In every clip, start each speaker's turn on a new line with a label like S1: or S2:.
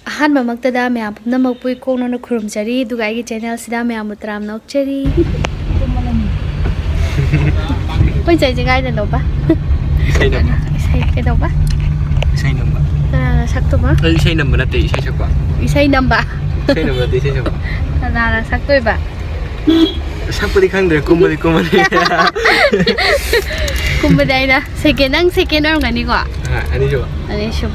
S1: ꯑꯍꯥꯟꯕꯃꯛꯇꯗ ꯃꯌꯥꯝ ꯄꯨꯝꯅꯃꯛꯄꯨ ꯏꯀꯣꯛꯅꯅ ꯈꯨꯔꯨꯝꯖꯔꯤ ꯑꯗꯨꯒ ꯑꯩꯒꯤ ꯆꯦꯅꯦꯜꯁꯤꯗ ꯃꯌꯥꯝꯕꯨ ꯇꯔꯥꯝꯅ ꯑꯣꯛꯆꯔꯤ ꯍꯣꯏ ꯆꯩꯁꯦ ꯀꯥꯏꯗꯅꯣꯕ
S2: 이사이 넘바
S1: 이사이 ꯀꯩꯗꯧꯕ
S2: 이사이 넘바
S1: ꯀꯅꯥꯅ ꯁꯛꯇꯣꯏꯕ
S2: 이사이 넘바 나때 이사이 삭바
S1: 이사이 넘바
S2: 이사이 넘바 나때 이사이 삭바
S1: 그나나 삭도이바
S2: 삭부디 칸데 꿈부디 꿈부디
S1: 꿈부디 아니라 세계낭 세계낭 아니고
S2: 아니죠
S1: 아니죠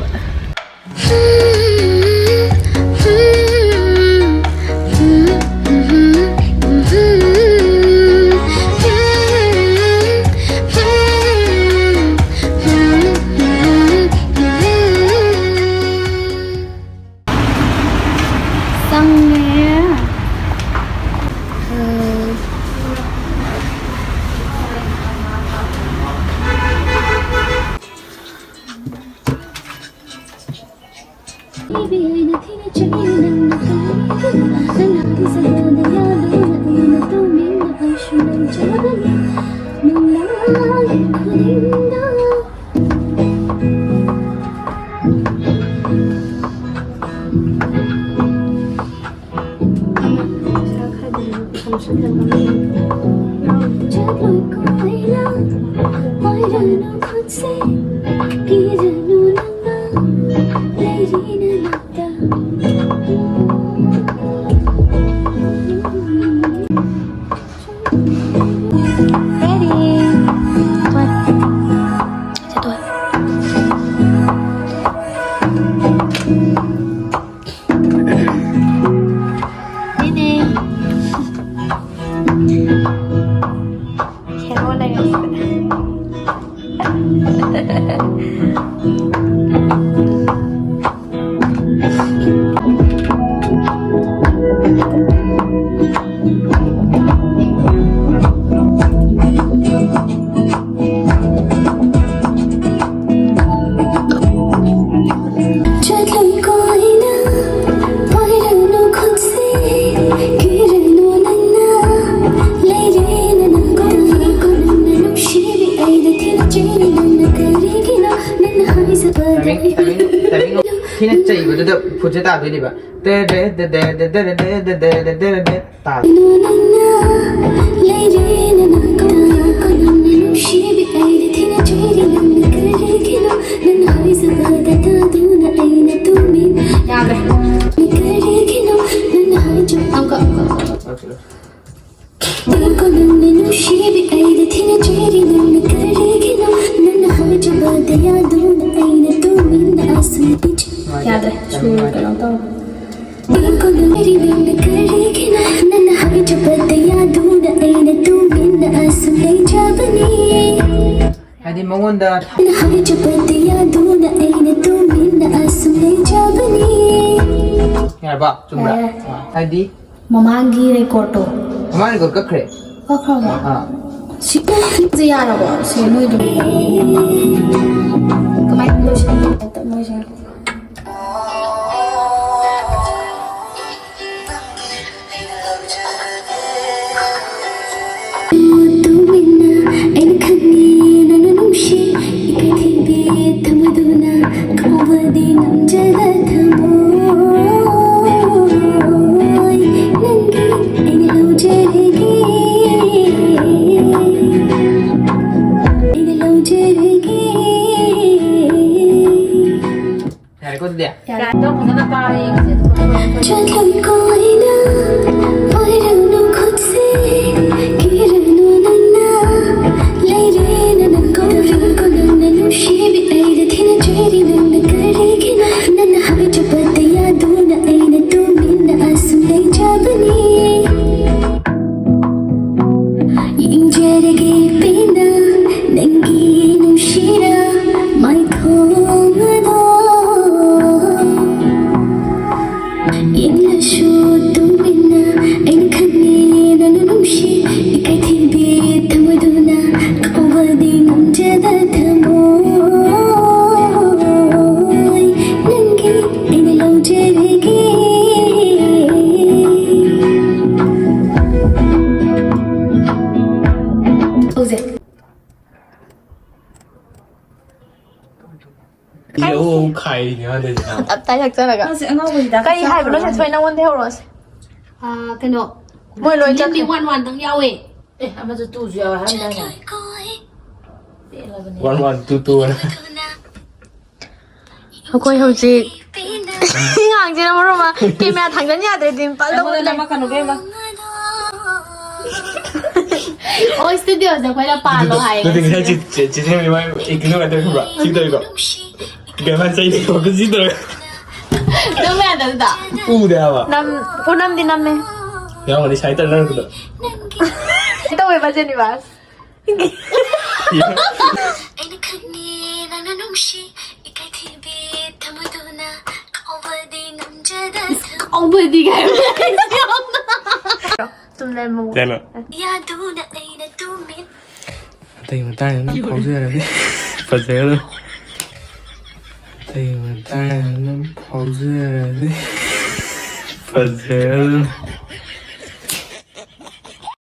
S2: 부제 다 되리바 데데데데데데데데데데데 다
S1: याद है शुरू करता हूँ
S2: 아니 먹은다 야 봐, 좀 봐. 아이디
S1: ममांगी रिकॉर्डो
S2: 엄마는 그거 그래.
S1: कखरबो
S2: 아.
S1: सिजे यारबो से मोइदो कमाइ लोशन त मोइसे
S2: 이것도 돼.
S1: 야, 너 보내나 봐. 이거
S3: Shoot, do me now, and come in, and I'm 안 되지.
S4: 답답 약잖아가. 까이 하이브로 세트에 나온 대호로스.
S1: cái nọ
S4: 뭐 로이 짝.
S1: đi ngoan ngoan thằng nhau ấy
S3: 원 투투.
S4: 거의 혹시 항지는 모르마 게임에 당연히 아들 님 빨리 올래.
S1: ôi studio giờ quay là bà lo hay
S3: 너 되게 지 생각이 많이 이거 같은 거 봐. 지도 이거. 그만 짜 이거 그 지도.
S1: đâu mẹ được đã
S3: 우대야 봐.
S4: 남 보남디 남매.
S3: 야, 우리 잘 달라는 거다.
S4: 또 왜 맞으니 봐.
S1: ông vừa đi game
S4: 좀 내모.
S3: 되나? Tình mà ta nó phóng dưa này. Phật dễ luôn. Tình mà ta nó phóng dưa này. Phật dễ luôn.